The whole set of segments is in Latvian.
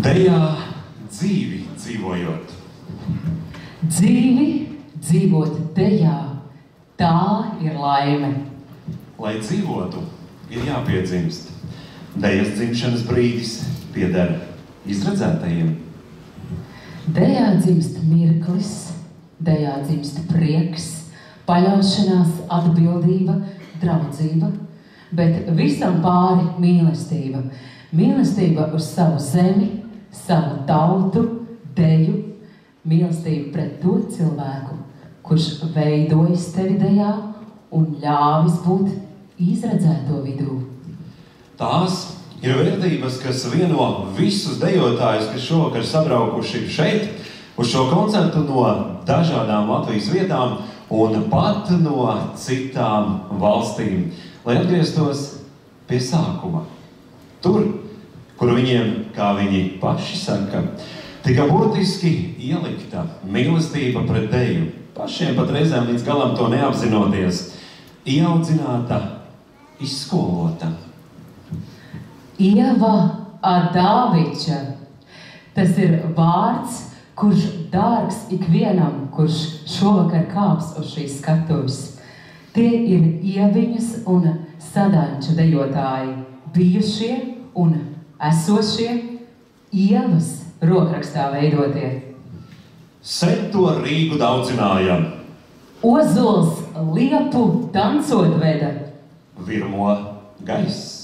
Dejā dzīvi dzīvojot. Dzīvi dzīvot dejā, tā ir laime. Lai dzīvotu, ir jāpiedzimst. Dejas dzimšanas brīdis pieder izredzētajiem. Dejā dzimst mirklis, dejā dzimst prieks, paļaušanās, atbildība, draudzība, bet visam pāri mīlestība. Mīlestība uz savu zemi, savu tautu, deju, mīlestība pret to cilvēku, kurš veidojas tevi dejā un ļāvis būt izredzēto vidū. Tās ir vērtības, kas vieno visus dejotājus, kas šovakar sabraukuši šeit, uz šo koncertu no dažādām Latvijas vietām un pat no citām valstīm, lai atgrieztos pie sākuma. Tur, kur viņiem, kā viņi paši saka, tika burtiski ielikta mīlestība pret deju, pašiem pat reizēm līdz galam to neapzinoties, ieaudzināta, izskolota. Ieva Adaviča. Tas ir vārds, kurš dārgs ikvienam, kurš šovakar kāps uz šīs skatuves. Tie ir Ieviņas un Sadanča dejotāji, bijušie un esošie, Ievas rokrakstā veidotie. Sen to Rīgu daudzināja. Ozols liepu dancot veda. Virmo gaiss.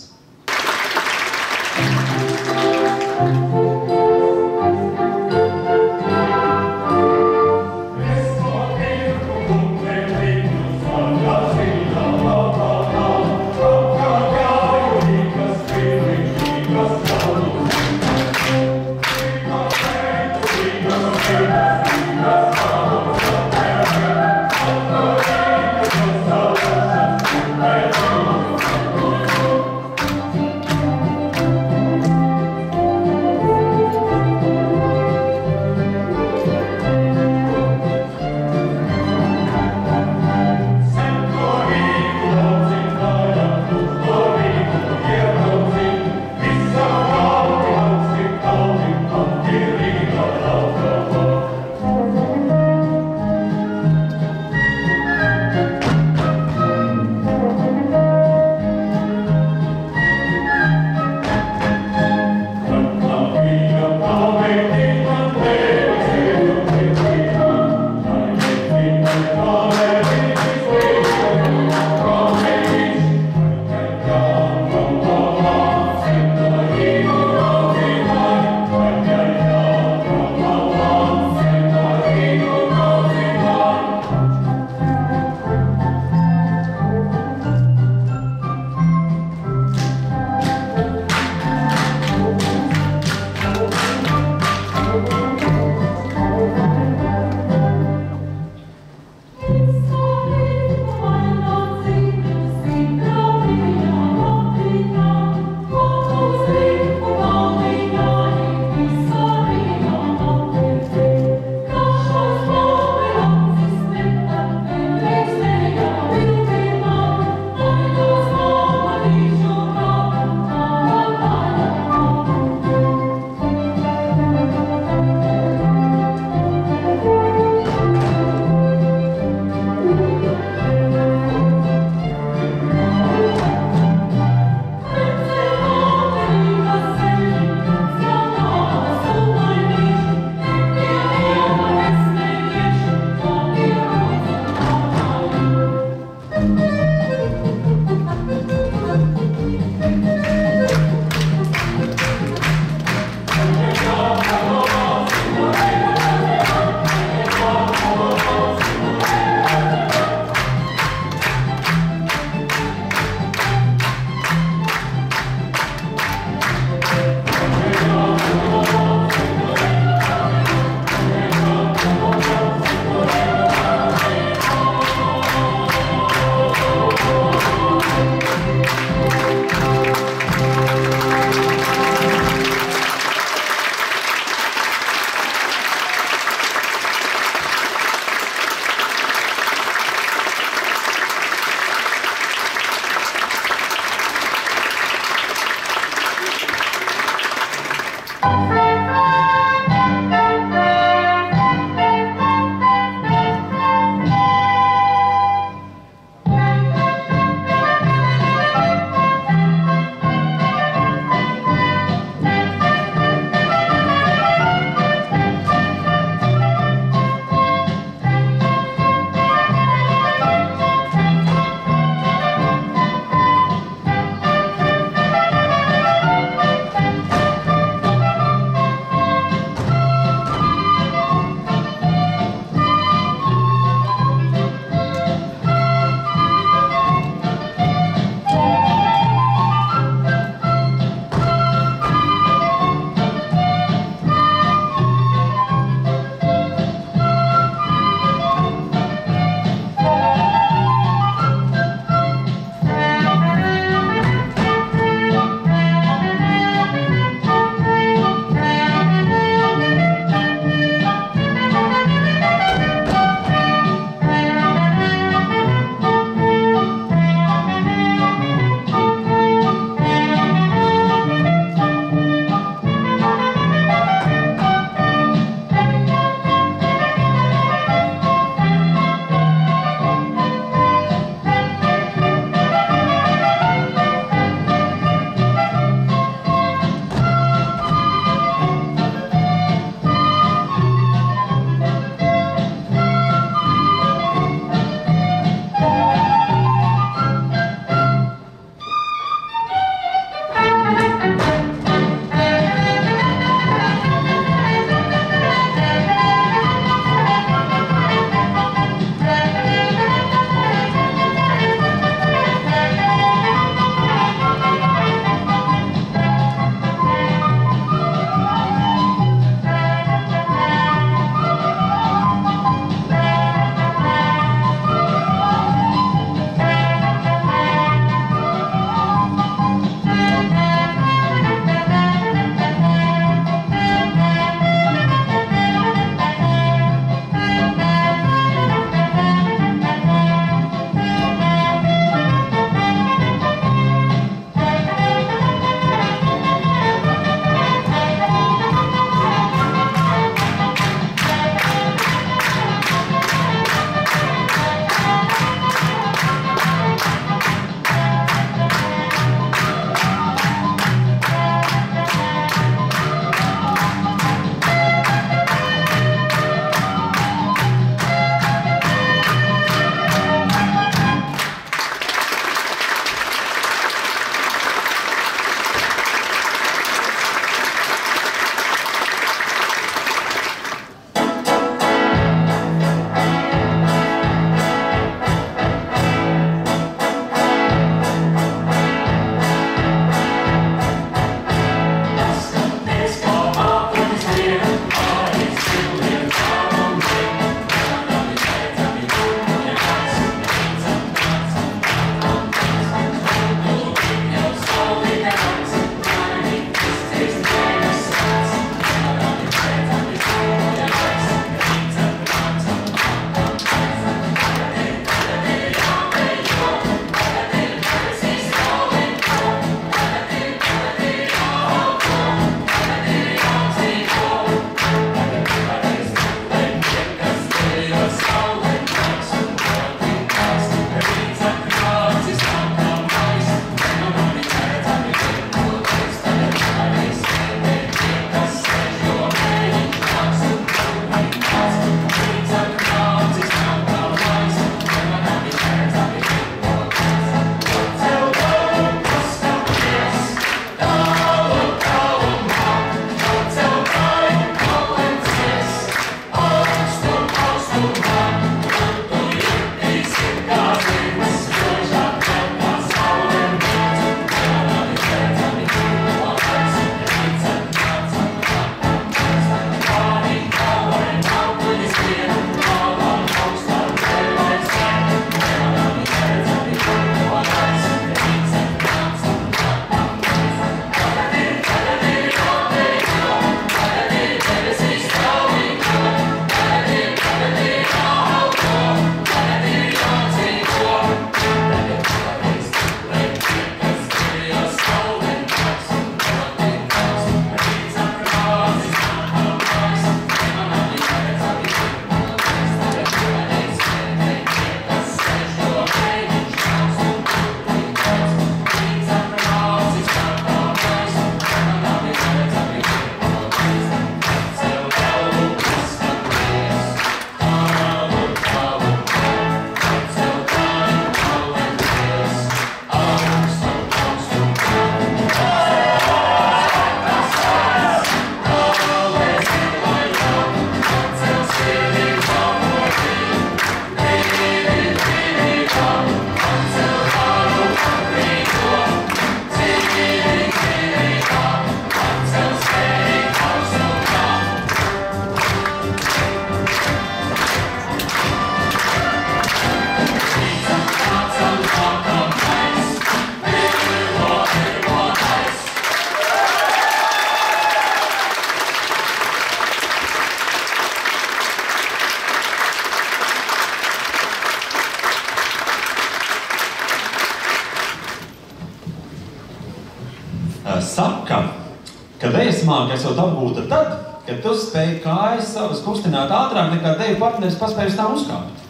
dziesmā, kas jau apgūta tad, kad tu spēj kājas savas kustināt ātrāk nekā deju partneris paspēj uz tām uzkāpt.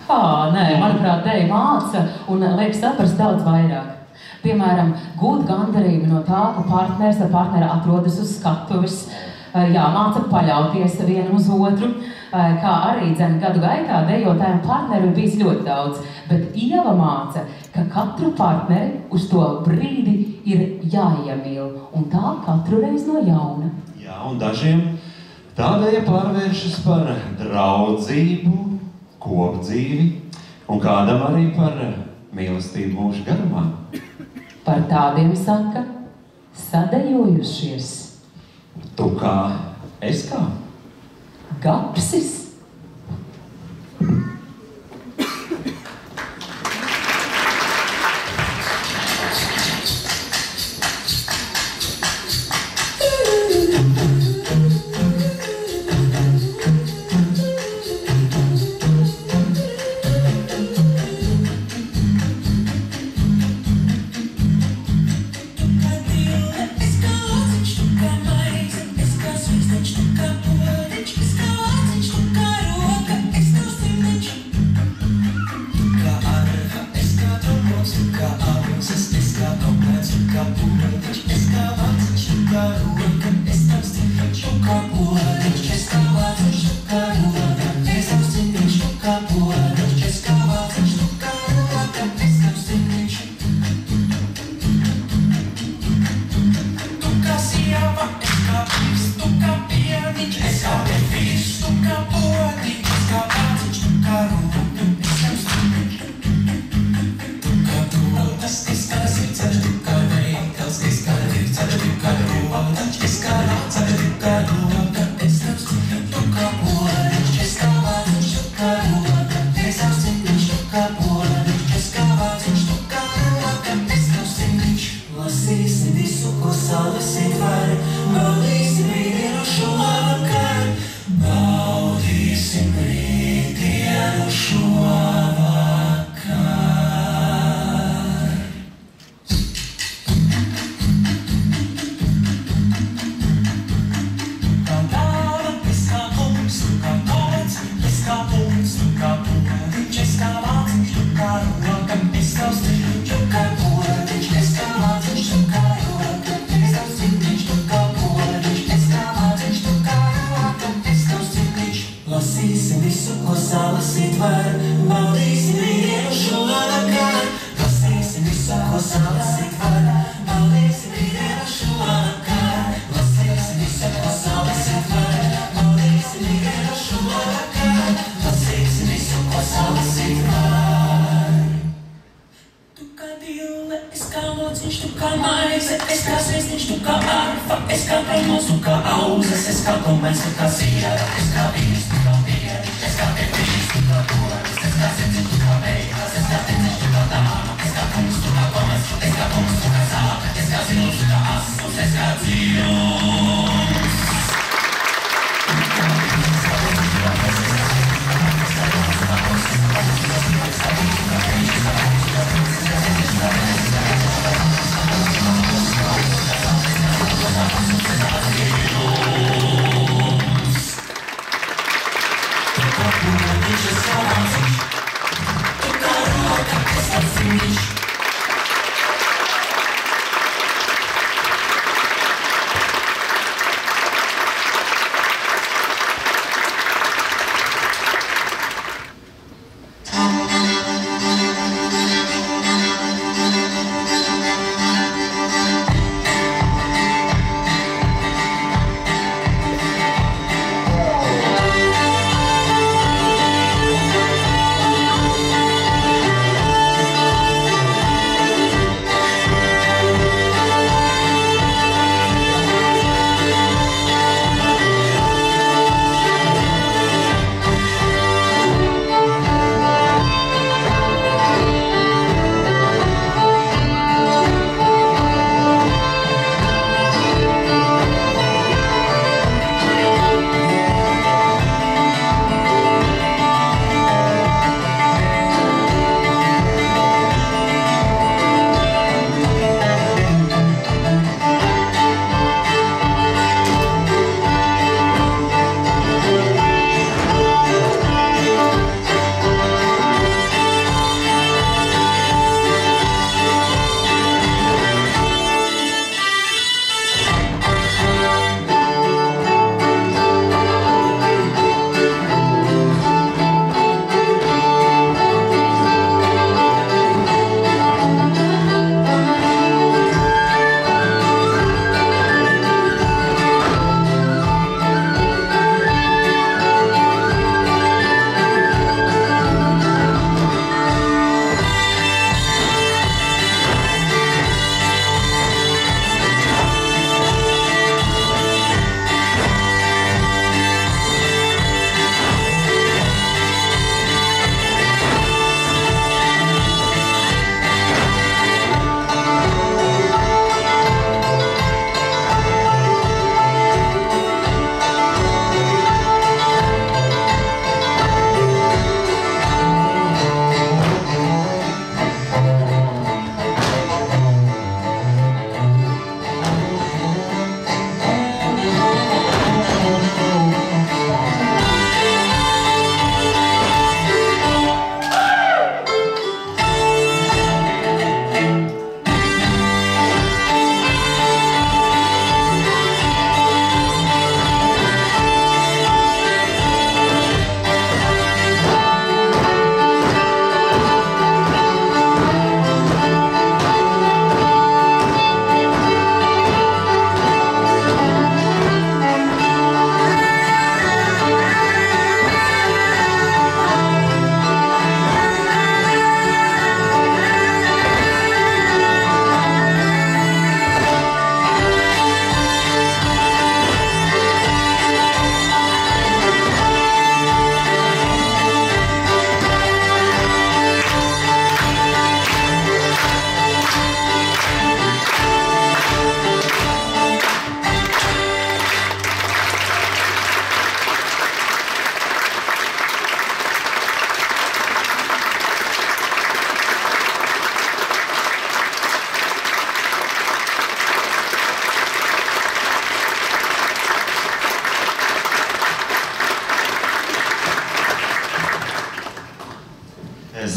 Nē, manuprāt, deju māca un liek saprast daudz vairāk. Piemēram, gūt gandarību no tā, ka partneris ar partneri atrodas uz skatuves, māca paļauties vienam uz otru, kā arī gadu gaitā dejotājiem partneri ir bijis ļoti daudz, bet Ieva māca, ka katru partneri uz to brīdi ir jāiemīl, un tā katru reizi no jauna. Jā, un dažiem tā deja pārvēršas par draudzību, kopdzīvi, un kādam arī par mīlestību mūža garumā. Par tādiem saka, sadejojušies. Tu kā, es kā? Gapsis.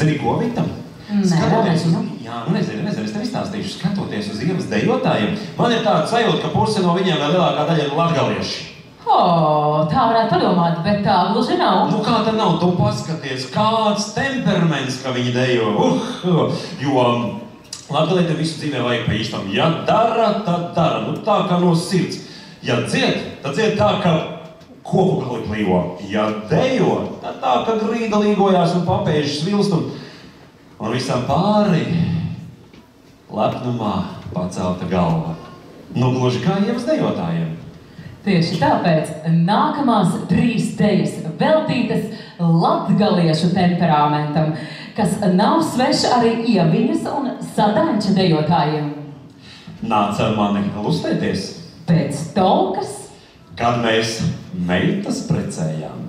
Zini, ko, Vita? Nezinu. Jā, nezinu, es tev izstāstīšu, skatoties uz ievas dejotājiem. Man ir tāda sajūta, ka puse no viņiem vēl lielākā daļa ir latgalieši. Tā varētu padomāt, bet tā gluži nav. Nu kā tā nav? Tu paskaties, kāds temperaments, ka viņi dejo. Jo latgalietim visu dzīvē vajag pa īstam. Ja dara, tad dara. Nu tā kā no sirds. Ja dzied, tad dzied tā, ka koku gali plīvo. Ja dejo, tad tā, ka grīda līgojās un papēžas vilst un visam pāri lepnumā pacelta galva. Nu gluži kā ievas dejotājiem. Tieši tāpēc nākamās 3 dejas veltītas latgaliešu temperamentam, kas nav sveša arī ieviņas un sadanča dejotājiem. Nāc ar mani lustēties. Pēc tolkas, kad mēs meitas precējām.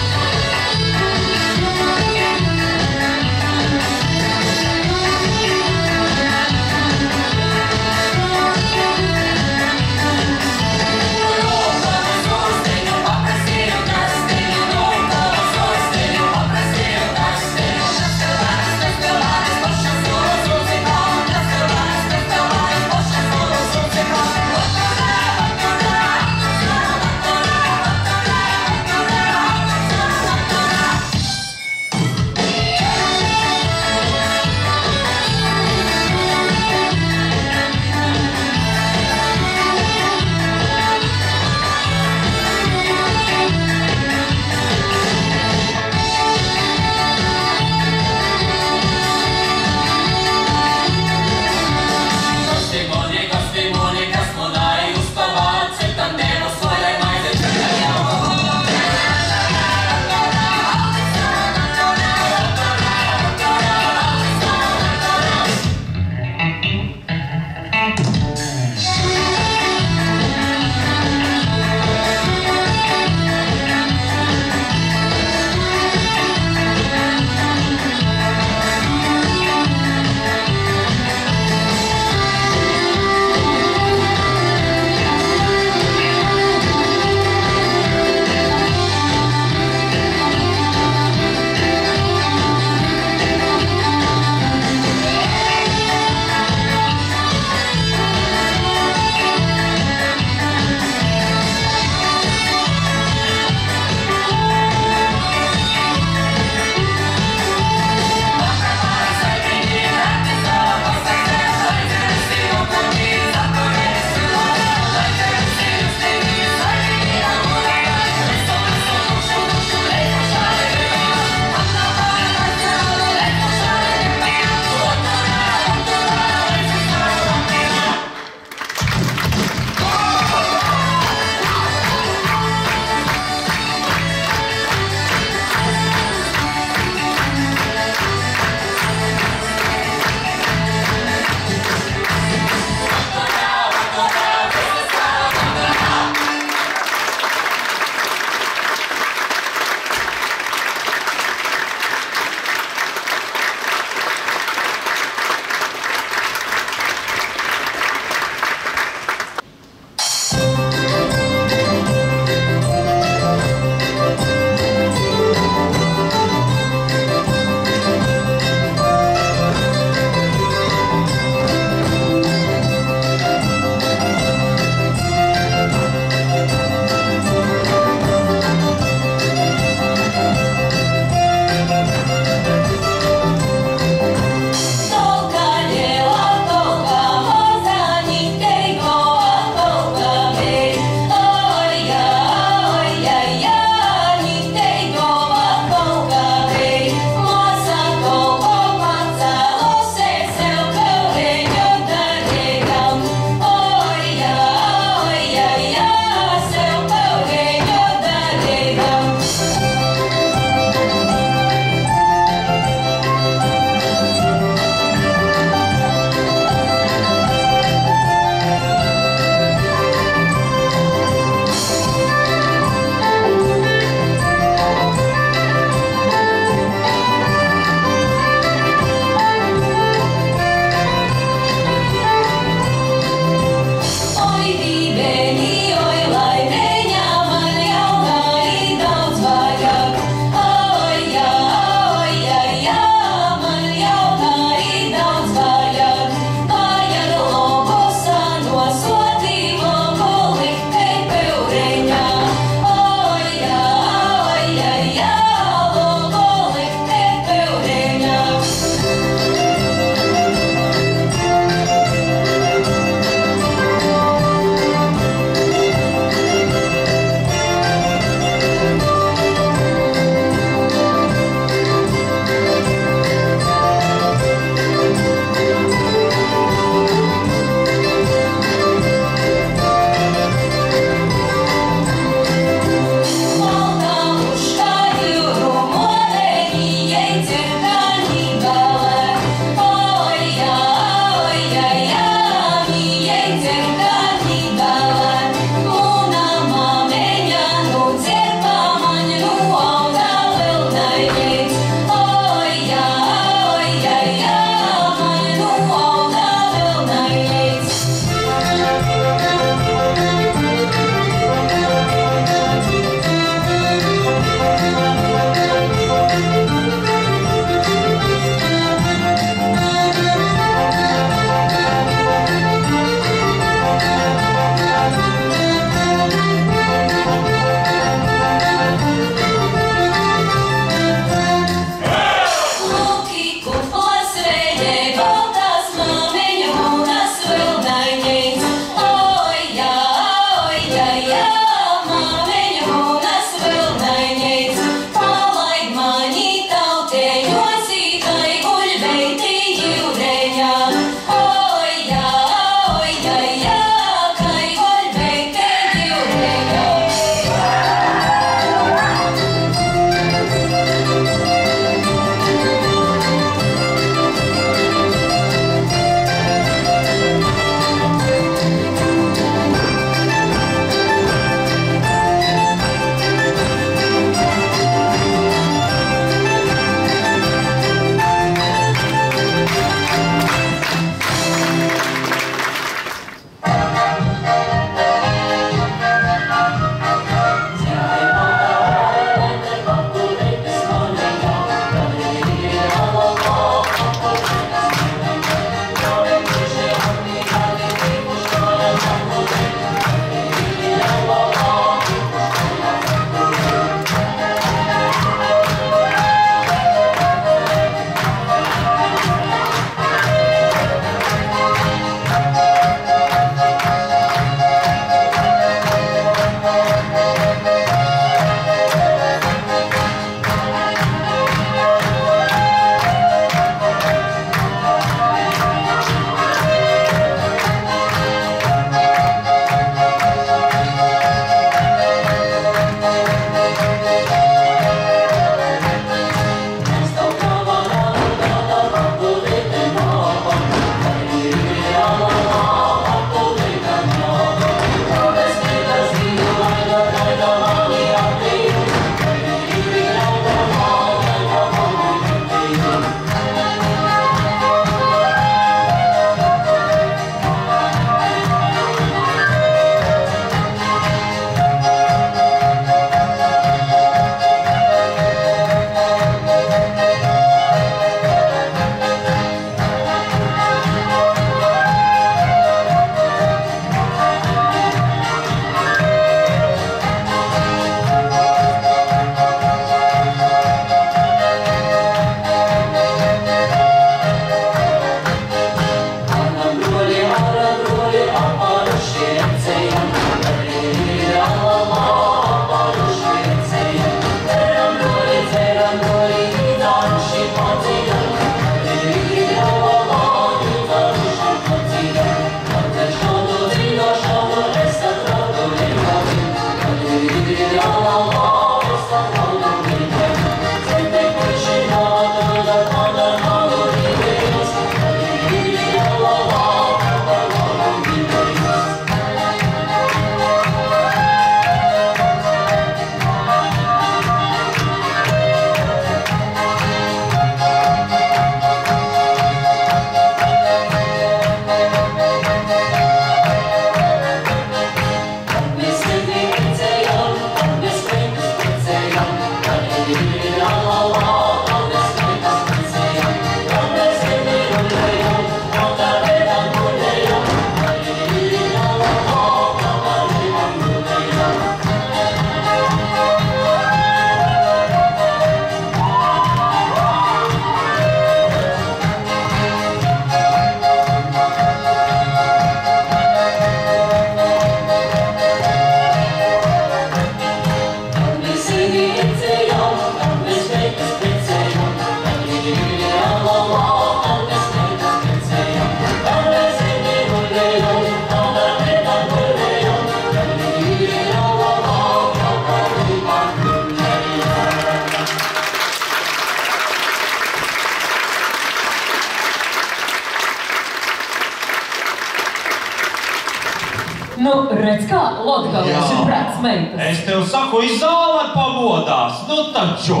Nu, redz kā, Latgalieši prets meitas. Es tev saku, izālēt pamodās, nu taču.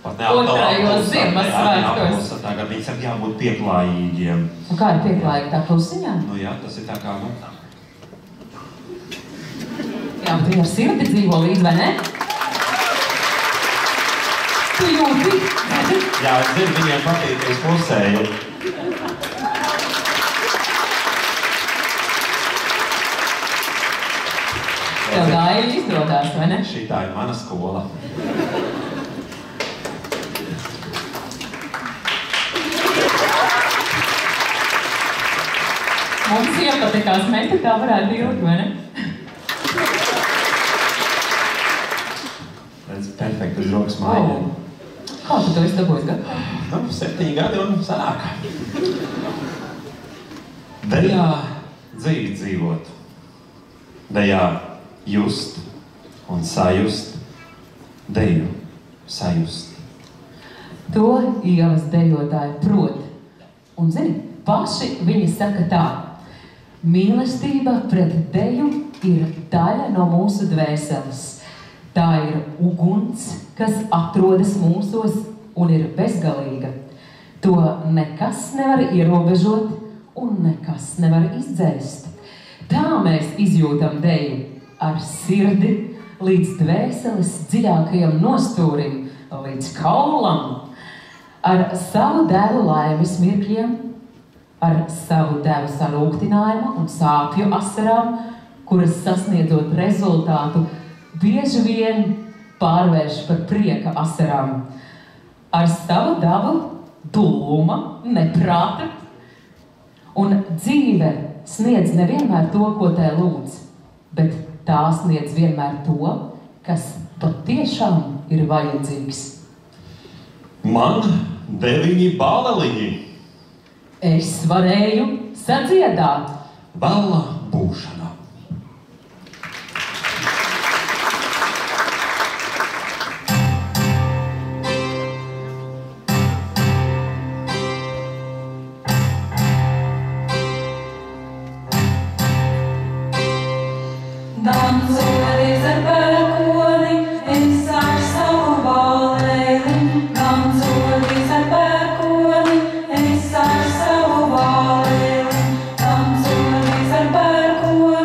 Pat Otrajos Ziemassvētkos. Tagad viņas ir jābūt pieklājīgiem. Un kā ir pieklājīgi tā klusiņā? Nu jā, tas ir tā kā, nu. Jā, bet viņi ar sirdi dzīvo līdz, vai ne? Tu jūti? Jā, es zinu, viņiem patīk, ka es klusēju. Tev gāja izdodās, vai ne? Šitā ir mana skola. Mums iepatikās meti, tā varētu būt, vai ne? Redz, perfekti uz rokas mājiem. Kā tu to esi dabūjis gadu? Nu, 7 gadi un sanāk. Dejā dzīvi dzīvot. Dejā just un sajust. Deju sajust. To ielas dejotāji prot. Un zini, paši viņi saka tā. Mīlestība pret deju ir daļa no mūsu dvēseles. Tā ir uguns, kas atrodas mūsos un ir bezgalīga. To nekas nevar ierobežot un nekas nevar izdzēst. Tā mēs izjūtam deju ar sirdi līdz dvēseles dziļākajam nostūrim, līdz kaulam, ar savu devu laimes mirkļiem, ar savu devu sarūktinājumu un sāpju asarām, kuras sasniedzot rezultātu bieži vien pārvērš par prieka asarām. Ar savu devu duluma, neprāta, un dzīve sniedz nevienmēr to, ko tai lūdz, bet tā sniedz vienmēr to, kas patiešām ir vajadzīgs. Man 9 baleliņi. Es varēju sadziedāt. Balla būšana. Dancoties ar pērkoni, es ar savu balēli. Dancoties ar pērkoni, es ar savu balēli. Dancoties ar pērkoni.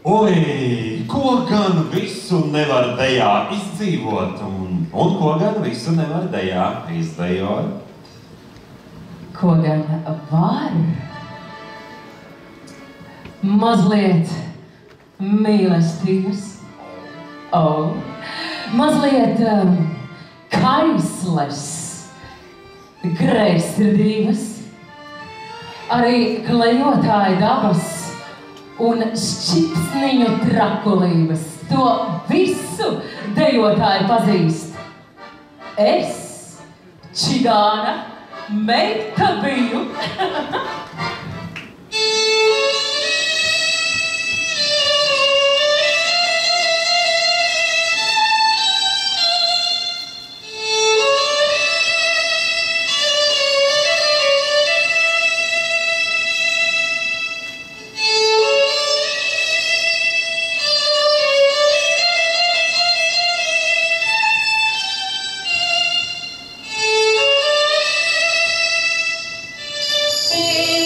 Oi, ko gan visu nevar dejā izdzīvot, un ko gan visu nevar dejā izdejot? Ko gan var? Mazliet mīlestības, mazliet kaisles, greizsirdības, arī klejotāja dabas un šķipsniņu trakulības. To visu dejotāji pazīst. Es, čigāna, meita biju. Thank you.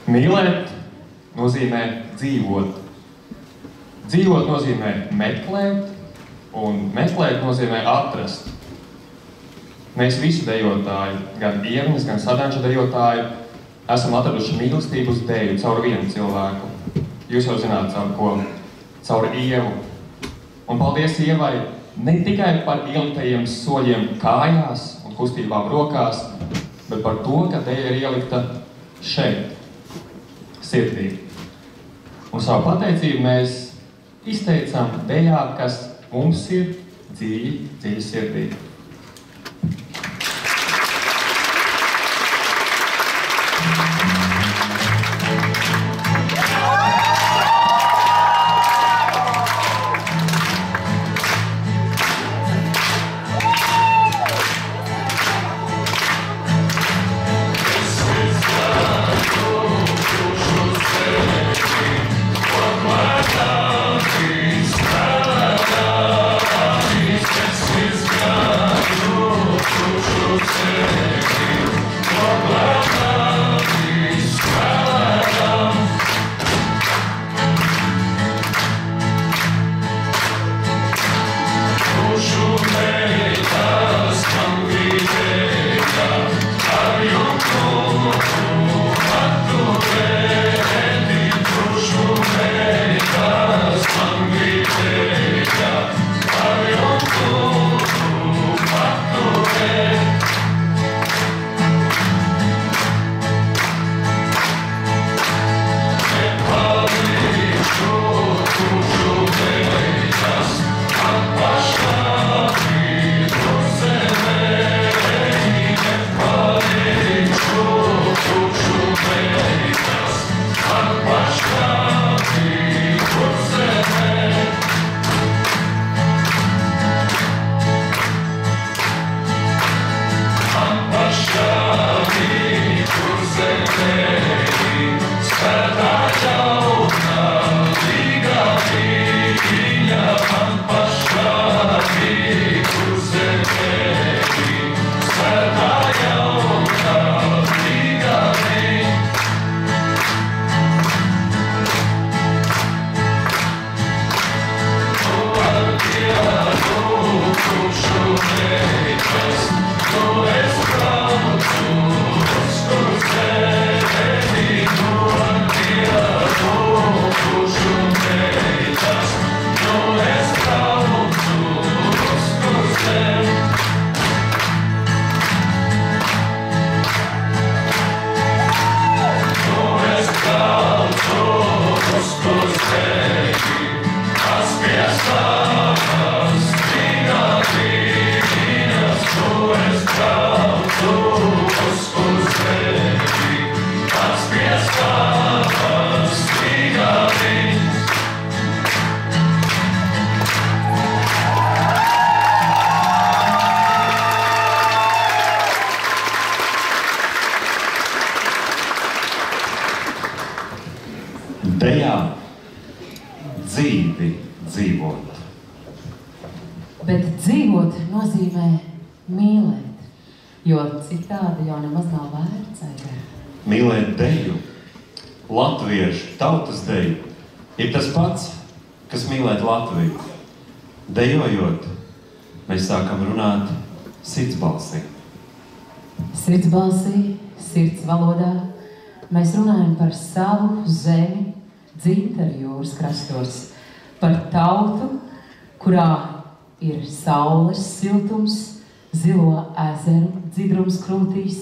Mīlēt nozīmē dzīvot. Dzīvot nozīmē meklēt, un meklēt nozīmē atrast. Mēs visi dejotāji, gan Ievas, gan Sadanča dejotāji, esam atraduši mīlestību uz deju caur vienu cilvēku. Jūs jau zināt, caur ko? Caur Ievu. Un paldies Ievai ne tikai par ieliktajiem soļiem kājās un kustībām rokās, bet par to, ka deja ir ielikta šeit, sirdī. Un savu pateicību mēs izteicām dejā, kas mums ir dziļi sirdī. Dejā dzīvi dzīvot. Bet dzīvot nozīmē mīlēt, jo citādi jau nemaz nav vērts. Mīlēt deju, latviešu tautas deju, ir tas pats, kas mīlēt Latviju. Dejojot, mēs sākam runāt sirdsbalsī. Sirdsbalsī, sirds valodā, mēs runājam par savu zemi, Dzintaru jūras krastos, par tautu, kurā ir saules siltums, zilo ezeru dzidrums krūtīs,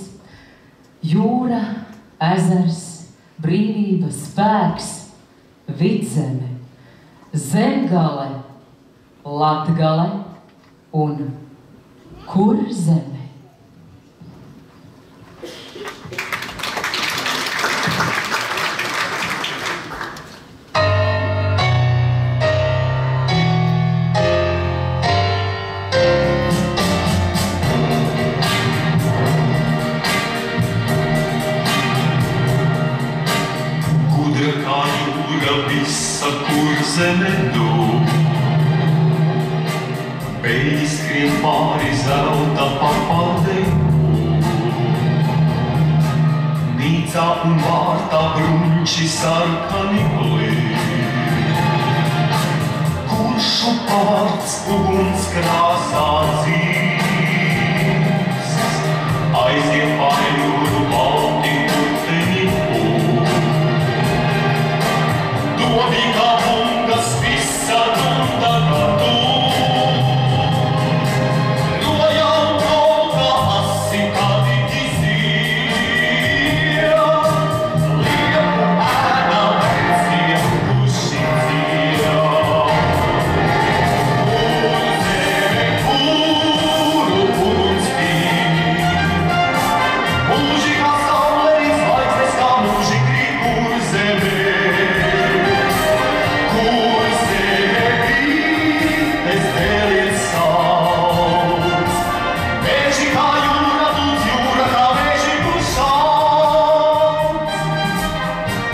jūra, ezers, brīvība, spēks, vidzeme, zemgale, latgale un kurzeme. Zeme tu, pēļi skrien pāri zelta papaldei. Nīc Līca un vārtā brunči sarkani glīd. Kuršu pārts uguns krāsā dzīves, aiziet paļūru balti puteņi pūd. Domīgā bungas visa dumda gadu, rojām kolka asi kādi ģizija, lieku ēna vecie puši dzija. Kur zeme, kuru uguns pīd, mūži kā saule, zvaigznes kā mūži krīt, kur zeme.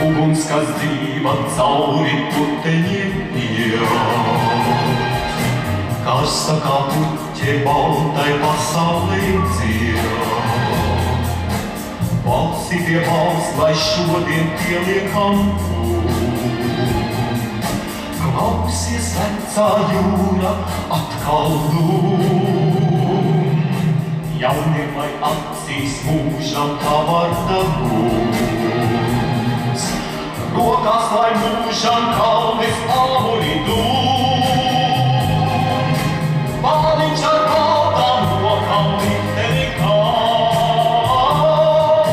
Uguns, kas dzīva cauri puteņiem iet, karsta kā puķe baltai pasaulē dzied. Balsi pie balss, lai šodien pieliekam lūd, klausies vecā jūra atkal lūd. Jauniem lai acīs mūžam tā varda būs, rokās lai mūžam kalnis āmuri dūm. Bāliņš ar baltām rokām likteni kāp,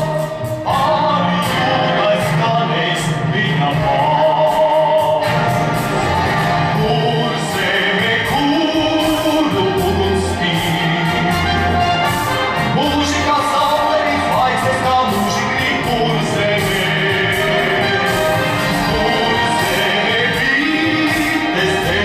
pāri jūrai skanēs viņa vārds. Kur zeme, kuru uguns pīd, mūži kā saule, zvaigznes kā mūži krīt, kur zeme. Desde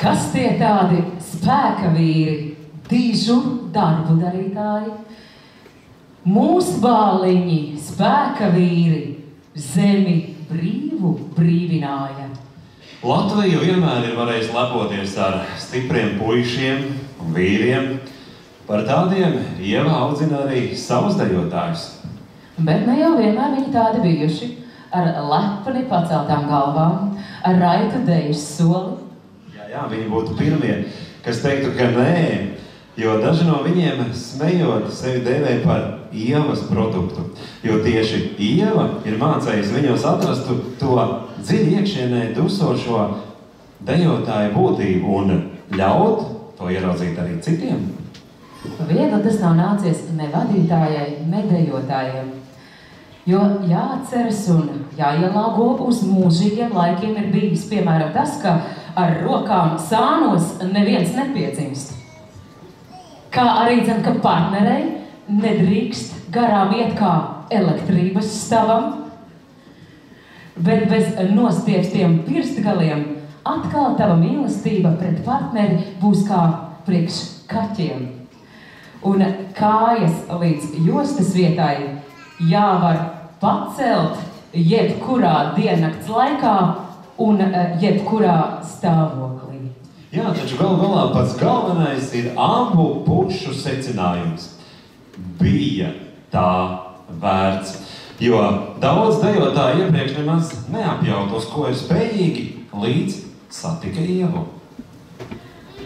Kas tie tādi spēka vīri, dižu darbu darītāji? Mūsbāliņi, spēka vīri, zemi brīvu brīvināja. Latvija vienmēr ir varējusi lepoties ar stipriem puišiem un vīriem. Par tādiem Ieva audzina arī savus dejotājus. Bet ne jau vienmēr viņi tādi bijuši, ar lepni paceltām galvām, ar raitu dejas soli. Jā, viņi būtu pirmie, kas teiktu, ka nē, jo daži no viņiem smejot sevi dēvē par Ievas produktu, jo tieši Ieva ir mācējusi viņos atrastu to dziļi iekšienē dusošo dejotāju būtību un ļaut to ieraudzīt arī citiem. Viegli tas nav nācies ne vadītājai, ne dejotājiem, jo jāatceras un jāielāgo uz mūžīgiem laikiem ir bijis, piemēram, tas, ka ar rokām sānos neviens nepiedzimst. Kā arī zin, ka partnerei nedrīkst garām iet kā elektrības stavam, bet bez nostiepstiem pirstgaliem atkal tava mīlestība pret partneri būs kā priekš kaķiem. Un kājas līdz jostas vietai jāvar pacelt jebkurā diennakts laikā un jebkurā stāvoklī. Jā, taču galu galā pats galvenais ir abu pušu secinājums. Bija tā vērts, jo daudz dejotāji iepriekš nemaz neapjaut, uz ko ir spējīgi, līdz satika Ievu.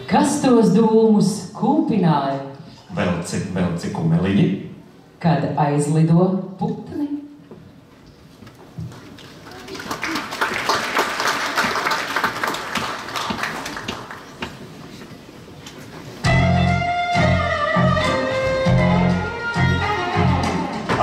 Kas tos dūmus kūpināja? Velci kumeliņi. Kad aizlido putni.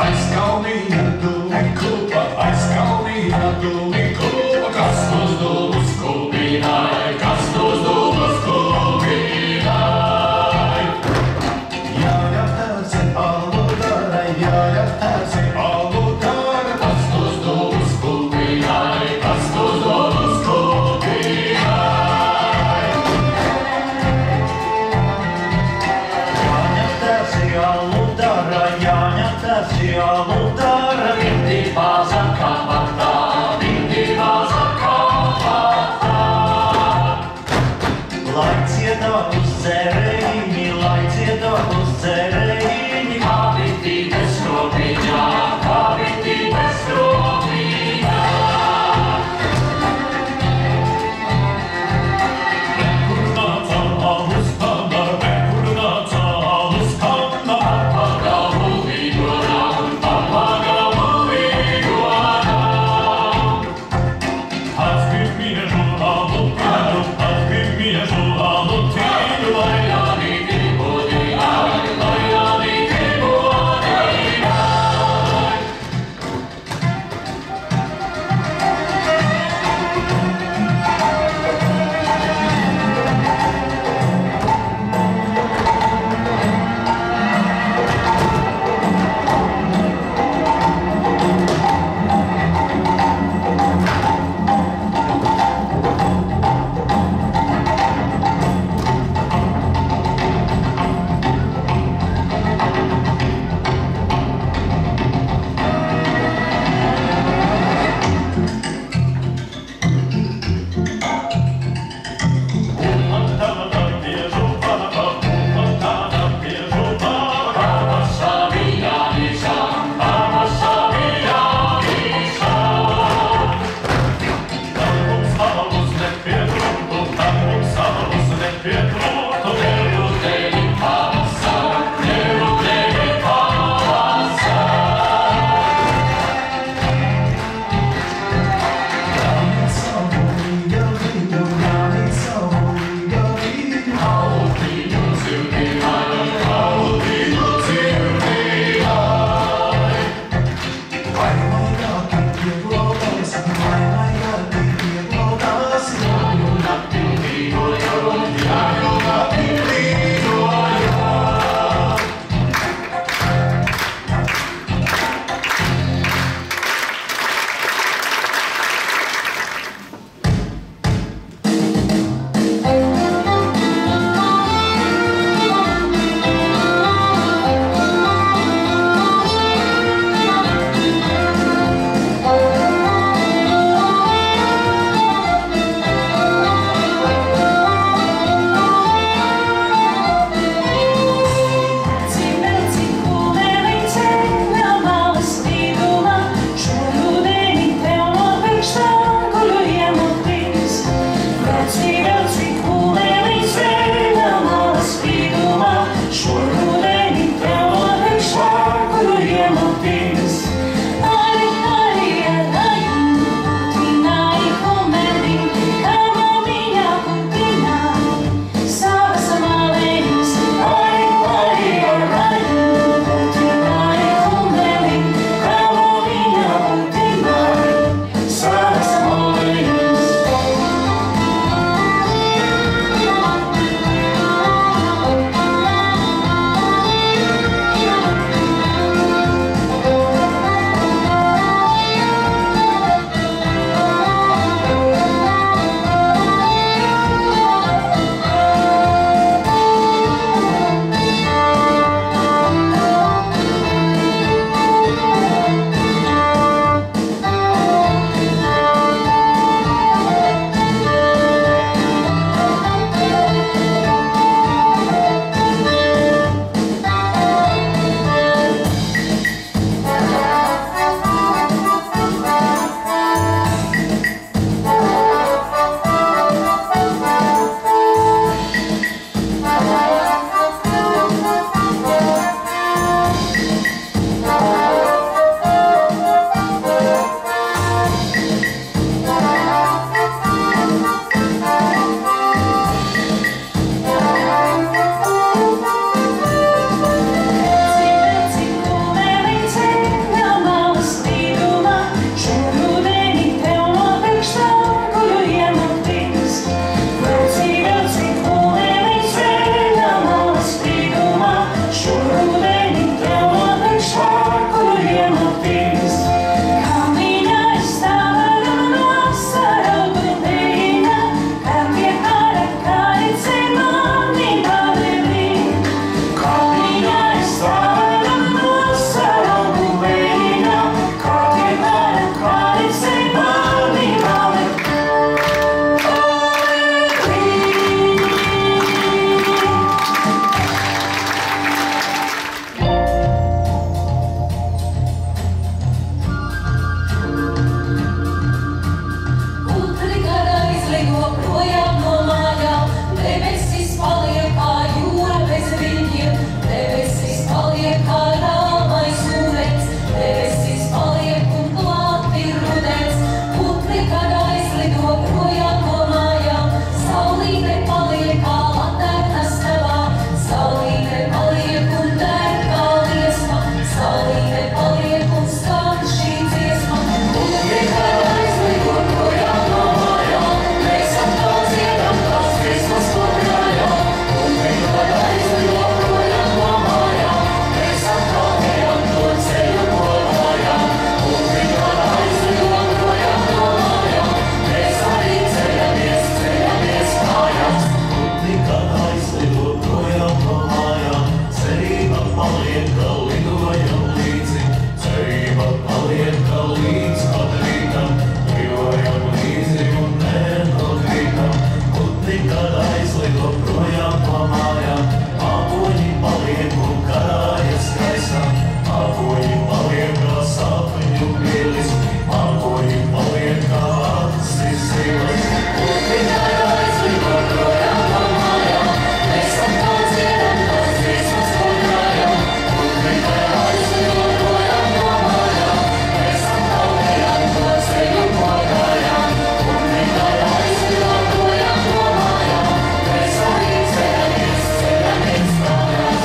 Aizkalnīja dūmi kupa, aizkalnīja dūmi kupa, kas tos dūmus kūpināja, kas tos dūmus kūpināja. Jāja tēsi aludara, jāja tēsi aludara, kas tos dūmus kūpināja, kas tos dūmus kūpināja. Jāja tēsi aludara, jāja tēsi aludara, vintībā zakāmatā, vintībā zakāmatā. Lai ciedā uz cerējiņi, lai ciedā uz cerējiņi, kā vitītes robiņā, kā vitītes robiņā. Kur nāca alus kana, kur nāca alus kana, apagavu vigonam, apagavu vigonam. Atspirmiežu alu kāru, atspirmiežu alu tīru, lai mājām, mākoņi paliek un karājas gaisā, mākoņi paliek kā sapņu pilis, mākoņi paliek kā acis zilas. Un tikai aizlido projām no mājām, mēs atkal dziedam tās dziesmas, ko gājām. Un tikai aizlido projām no mājām, mēs atkal ejam to ceļu, ko gājām. Un tikai aizlido projām no mājām, mēs arī ceļamies mājās.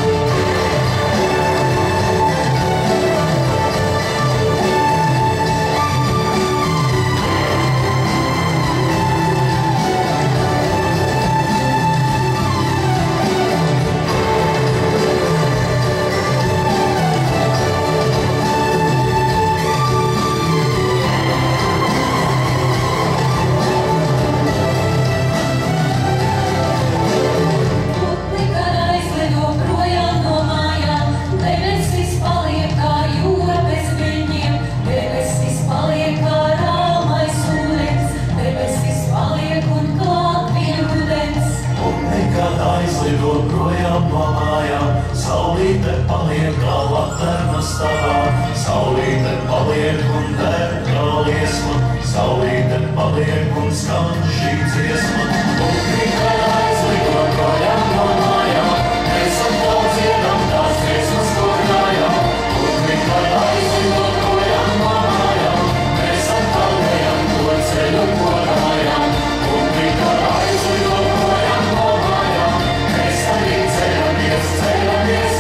Putni, kad aizlido projām no mājām, debesis paliek kā jūra bez viļņiem, debesis paliek kā rāmais ūdens, debesis paliek un klāt vien rudens. Putni, kad aizlido projām no mājām, saulīte paliek kā laterna stāvā, saulīte paliek un deg kā liesma, saulīte paliek un skan šī dziesma. Putni, kad aizlido projām no mājām, mēs atkal dziedam tās dziesmas, ko gājām. Putni, kad aizlido projām no mājām, mēs atkal ejam to ceļu, ko gājām. Putni, kad aizlido projām no mājām, mēs arī ceļamies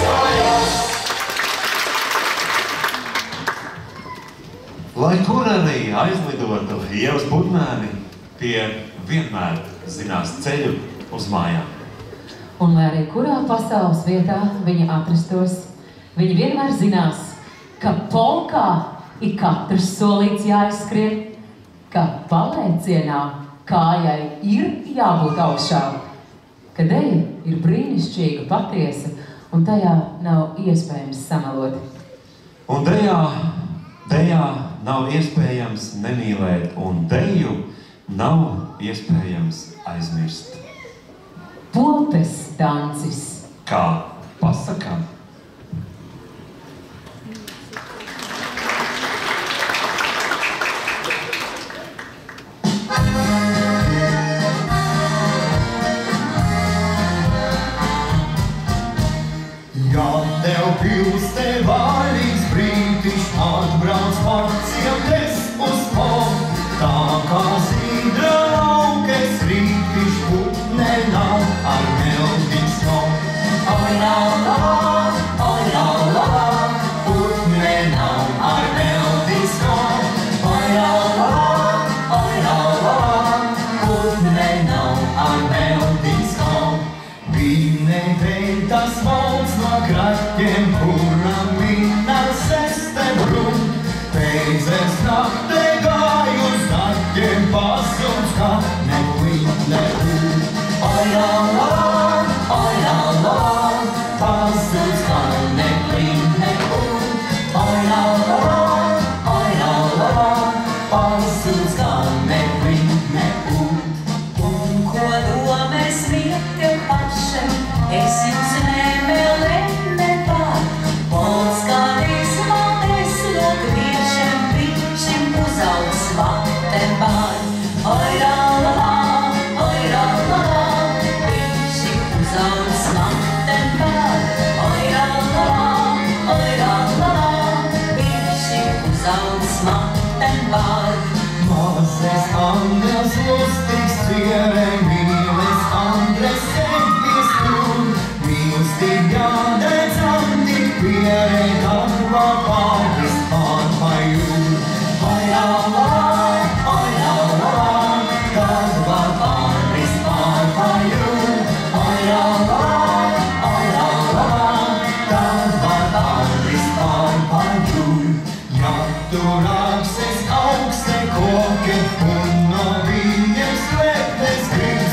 kājās. Lai kur arī aizlidotu ievas putnēni, tie vienmēr zinās ceļu uz mājām. Un lai arī kurā pasaules vietā viņi atrastos, viņi vienmēr zinās, ka polkā ir katrs solīts jāizskrien, ka palēcienā kājai ir jābūt augšā, ka deja ir brīnišķīga, patiesa, un tajā nav iespējams samelot. Un dejā nav iespējams nemīlēt, un deju nav iespējams aizmirst. Polpes dancis. Kā pasakām? Ja tev pils te vaļīgs brītiš, atbrauc pārciemties uz pom, tā kā zīdra laukes rītiš, putne nav ar meldiņskom. Oi, la, la, putne nav ar meldiņskom. Oi, la, la, putne nav ar meldiņskom. Vīne veitas valds no kraķiem, kuram minās sestebrum. Beidzes naktē gāj uz naķiem, pasums kā neklīne ūd. Oi, la, la, pasums kā neklīne ūd. Oi, la, la, pasums kā neklīne ūd. Un ko domēs viet tev pašam, es jums nemēlē nepār. Pols kādīs maldēs, lūk viešiem bišķim uzaugs vaten pār. Oi, la, bišķi uzaugs vaten pār. Oi, la, bišķi uzaugs vaten pār. Mazais Andres lustīgs tvierē, mīles Andres sēdties tur. Mīlstīgi jādēdz Andik pierē, kad var pārvist pārpajūr. Oi, la, kad var pārvist pārpajūr. Oi, la, kad var pārvist pārpajūr. Ja tu rāksies augste koki un no viņiem slēpties grib,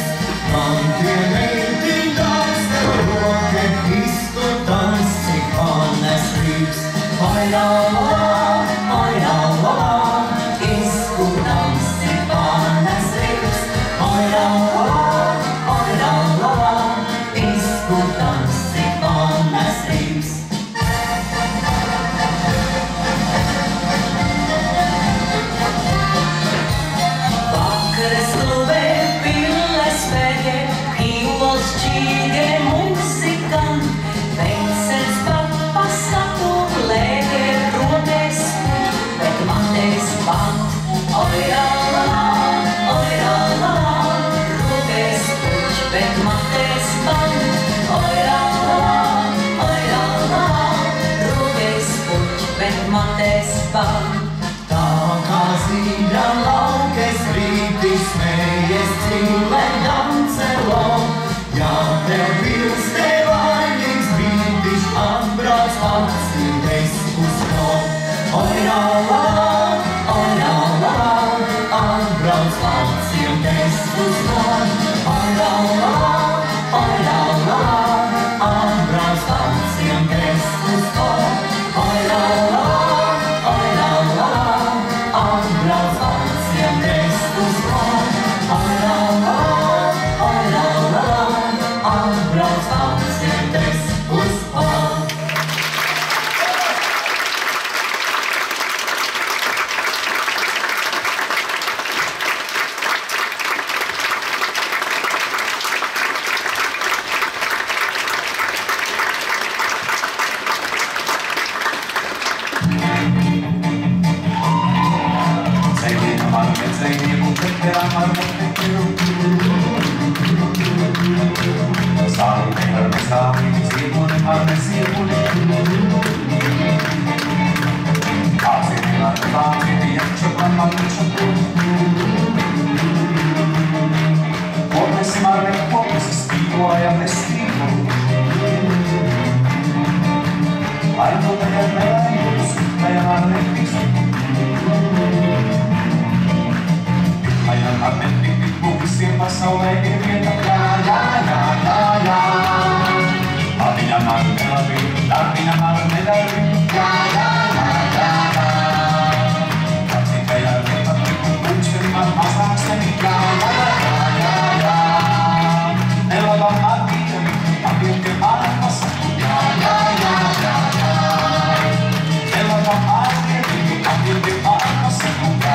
dzīvojam nestību. Lai tu tagad nelaikus, tajā netiks. Tajā netik visiem pasaulē ir vieta. Jā. Viņam ar nedarbi, darbinam ar nedarbi. Jā. Citējā vieta, un pūksteni man mazāk sevi. Jā. Nelabam attīķam, abiem tiem ārāk pasaku. Jā. Nelabam attīķam, abiem tiem ārāk pasaku. Jā.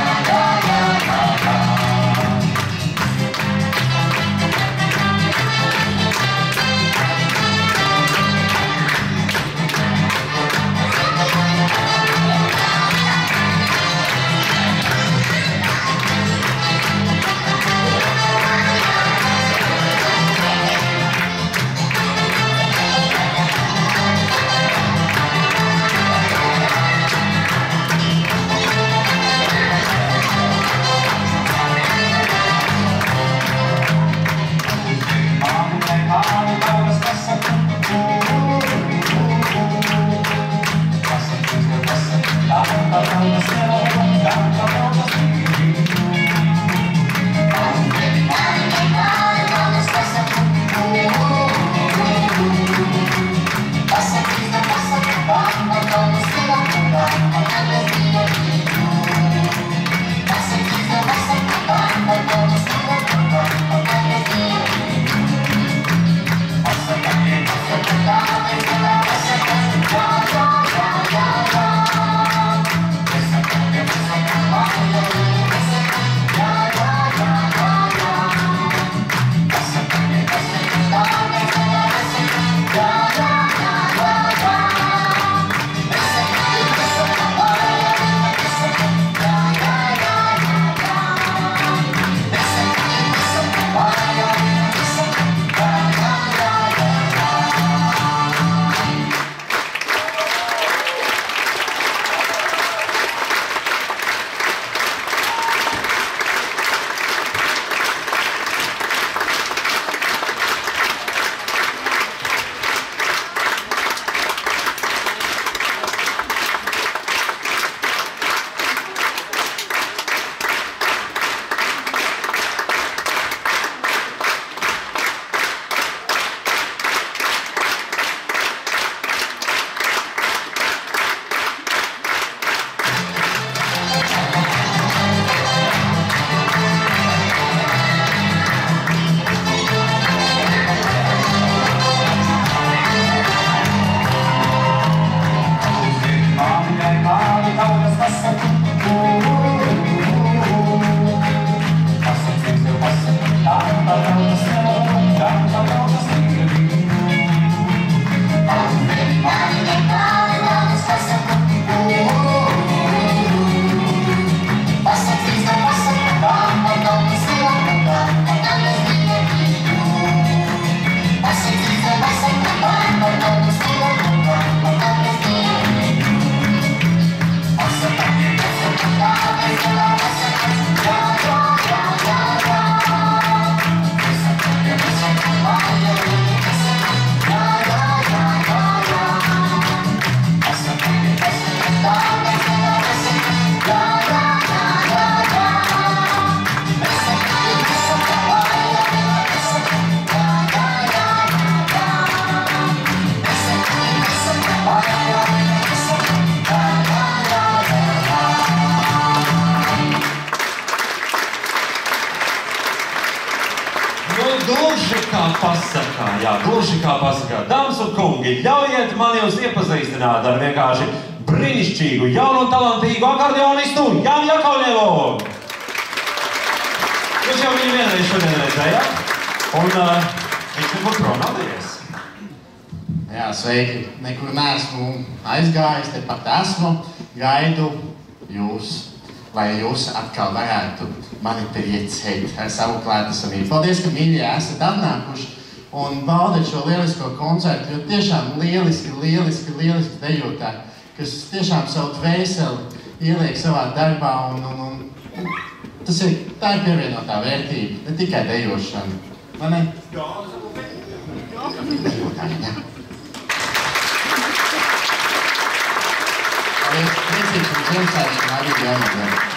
Gluži kā pasakā, dāmas un kungi, ļaujiet man jūs iepazīstināt ar vienkārši brīnišķīgu, jaunu un talantīgu akordeonistu Jāni Jakovļevu. Jūs jau viņu vienreiz šodien redzējāt, un viņš nekur prom nav dejies. Jā, sveiki. Nekur neesmu aizgājis, tepat esmu. Gaidu jūs, lai jūs atkal varētu mani priecēt ar savu klātesamību. Paldies, ka mīļie esat atnākuši un baudat šo lielisko koncertu, jo tiešām lieliski dejotāji, kas tiešām savu dvēseli ieliek savā darbā un tā ir pievienotā vērtība, ne tikai dejošana. Vai ne? dejotājiem. Ja? Paldies, priecīgs un Ziemassvētku laimīgi jaunā gada.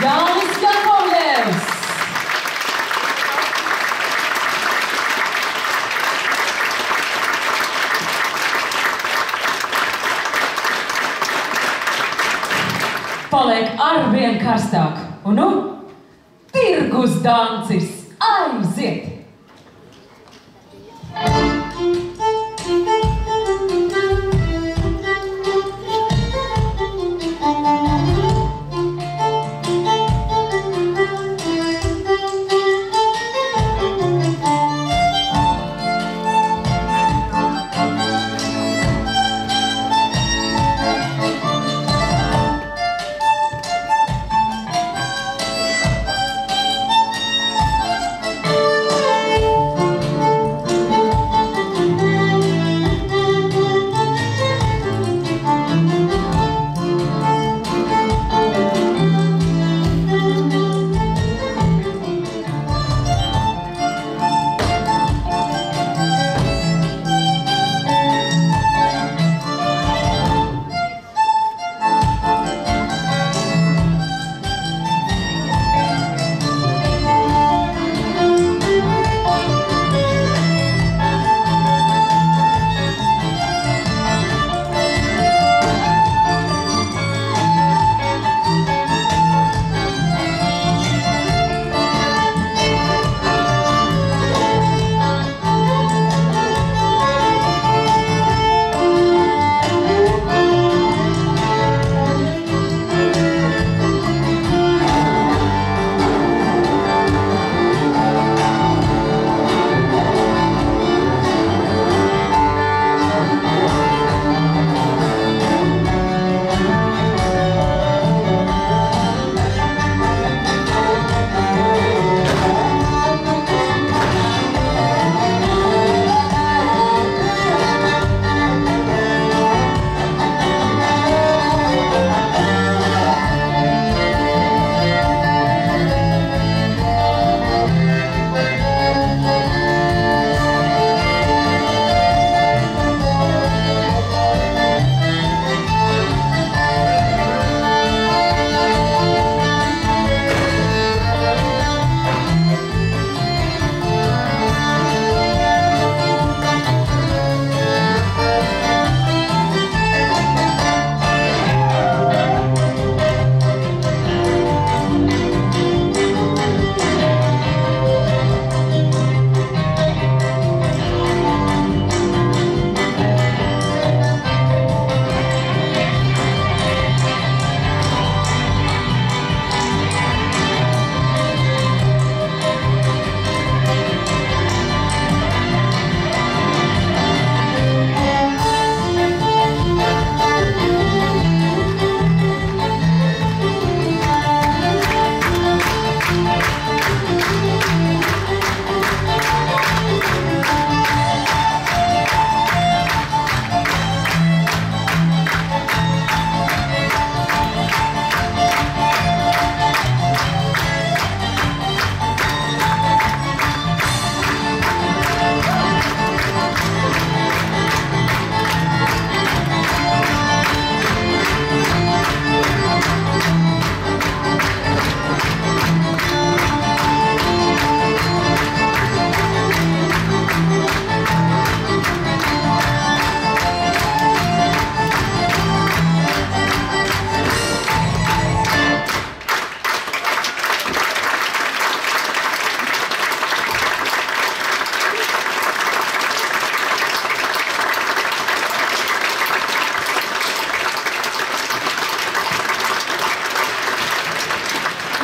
Jānis Jakovļevs! Paliek arvien karstāk. Un nu, tirgus dancis, aiziet!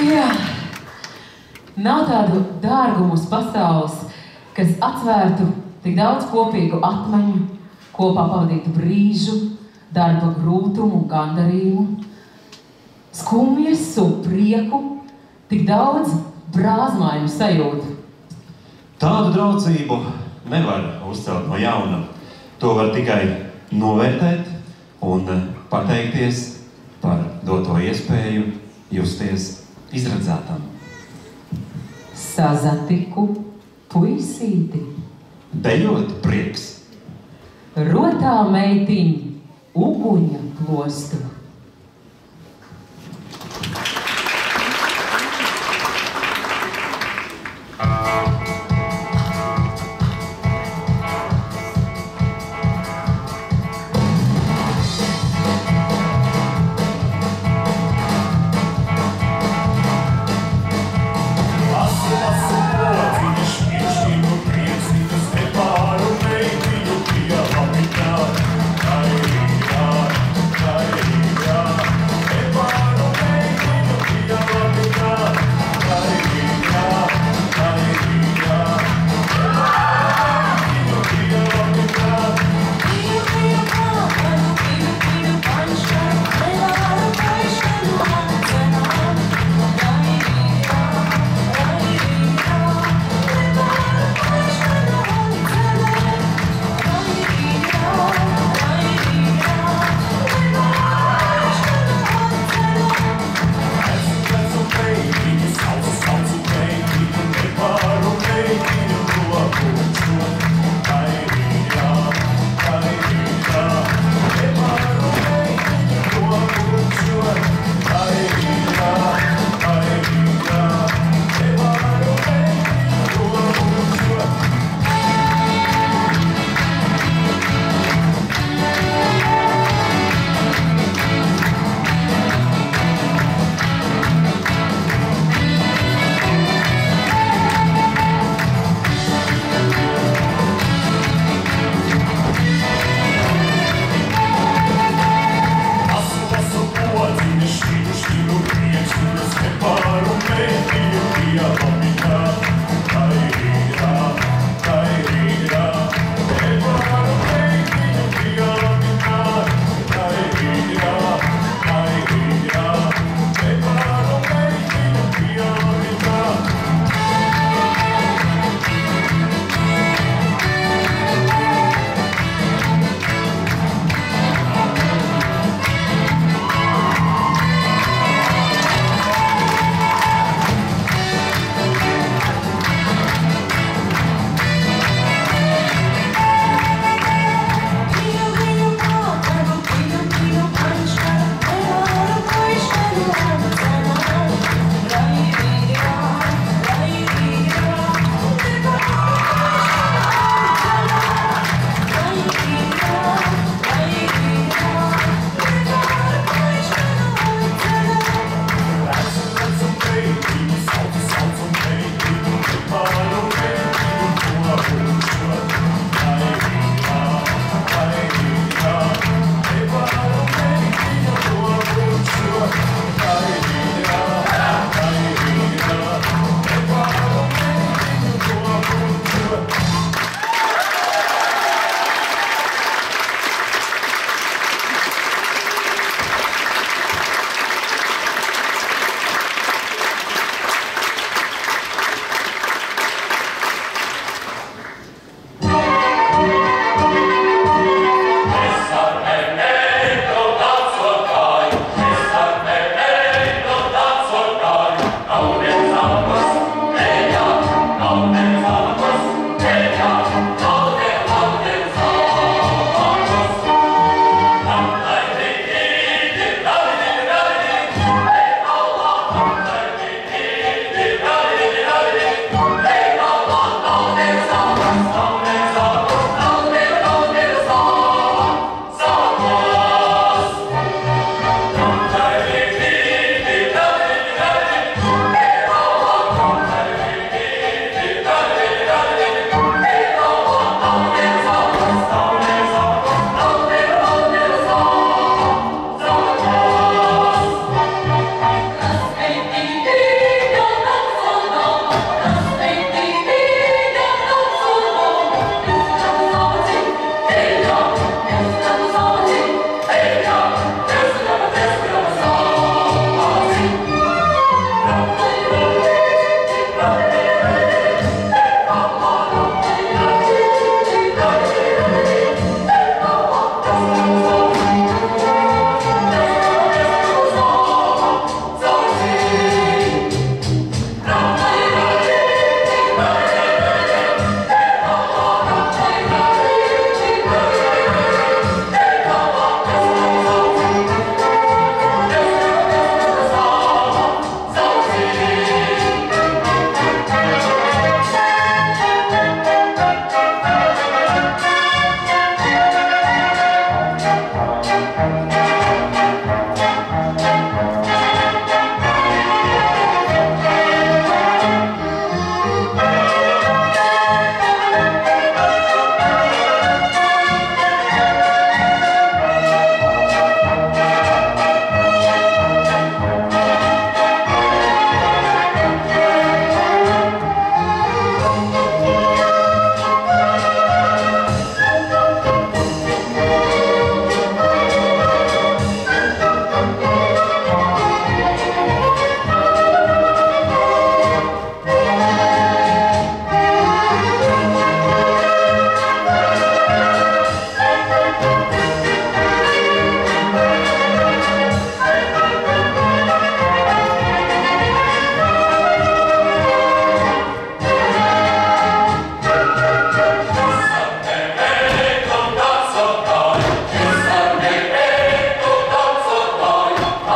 Jā, nav tādu dārgu mūsu pasaules, kas atvērtu tik daudz kopīgu atmiņu, kopā pavadītu brīžu, darba grūtumu un gandarījumu, skumjas un prieku, tik daudz brāzmaiņu sajūtu. Tādu draudzību nevar uzcelt no jauna. To var tikai novērtēt un pateikties par doto iespēju justies izredzētam. Sazatiku puisīti. Dejot prieks. Rotā meitiņa uguņa plostu.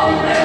Thank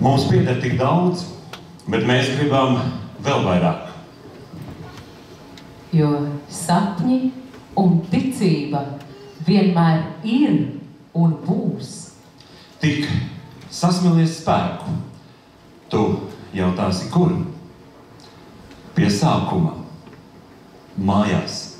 Mums pieder tik daudz, bet mēs gribam vēl vairāk. Jo sapņi un ticība vienmēr ir un būs. Tik sasmilies spēku. Tu jautāsi, kur? Pie sākuma. Mājās.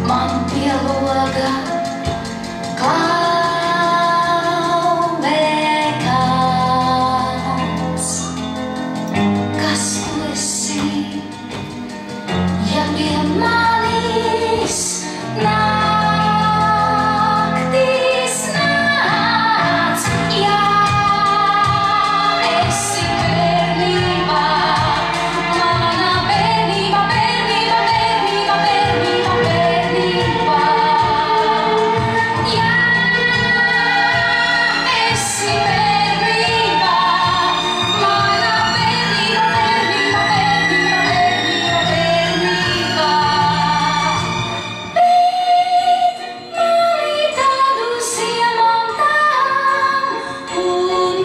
Man pie loga klauvē kāds. Kas tu esi? Ja pie manis naktīs nāc, ja esi bērnībā, mana bērnība, bērnība, bērnība, bērnība, bērnība. Ja esi bērnībā, mana bērnība, bērnība, bērnība, bērnība, bērnība. Bet mani tādu ziemām tām un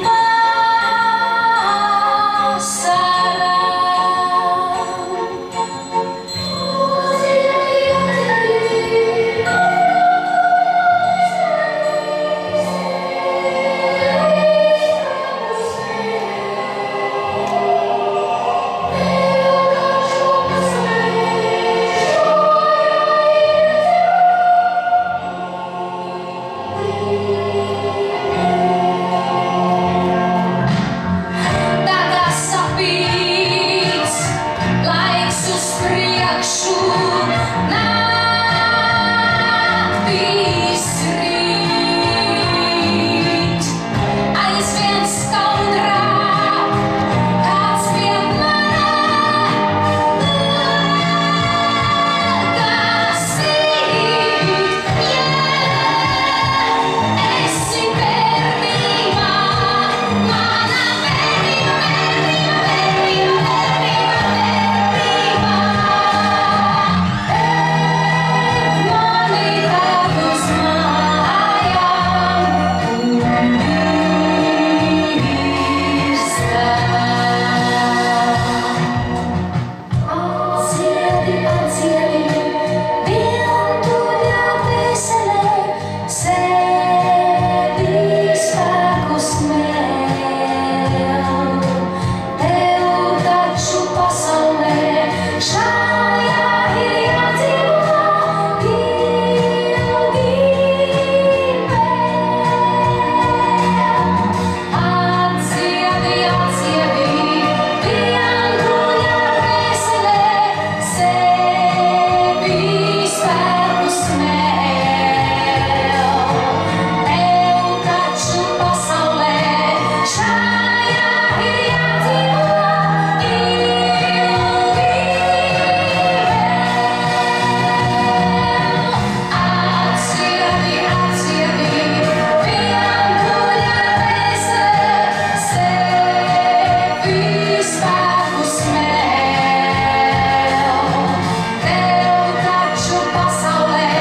tagad sapīts, laiks uz priekšu, naktīs rīt. Aizvien skaudrāk, kāds pie manas sīt. Ja esi bērnībā, mana bērnība, bērnība, bērnība, bērnība, bērnība. Mani tādus mājām un Atciedi, atciedi, vientuļā dvēselē, sevi spēkus mēl. Tev taču pasaulē šajā ir jādzīvo ilgi vēl. Atciedi, atciedi, vientuļā dvēselē, sevi spēkus mēl. Tev taču pasaulē šajā ir jādzīvo ilgi vēl. Atciedi, atciedi, vientuļā dvēselē, sevi spēkus mēl. Tev taču pasaulē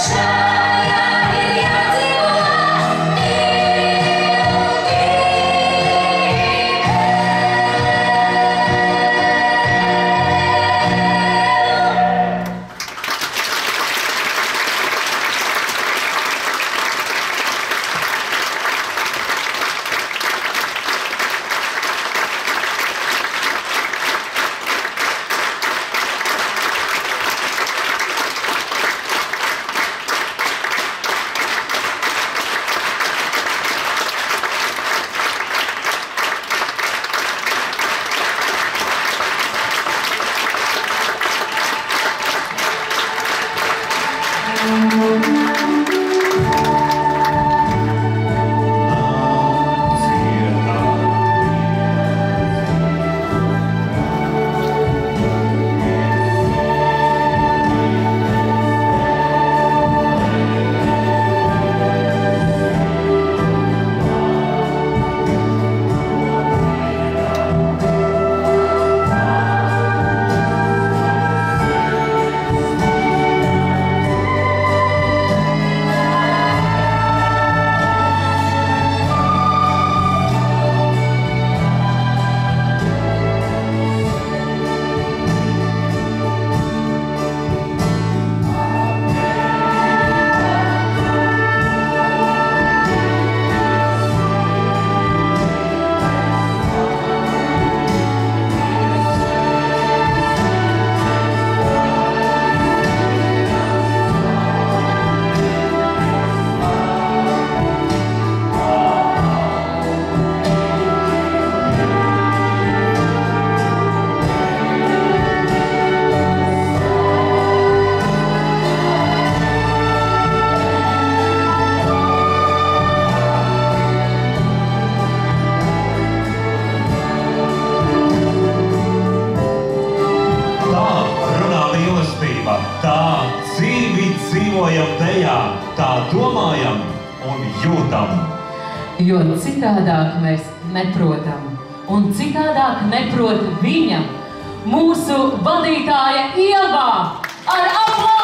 šajā ir jādzīvo ilgi vēl. domājam un jūtam. Jo citādāk mēs neprotam, un citādāk neprot viņa, mūsu vadītāja Ieva ar aplausu!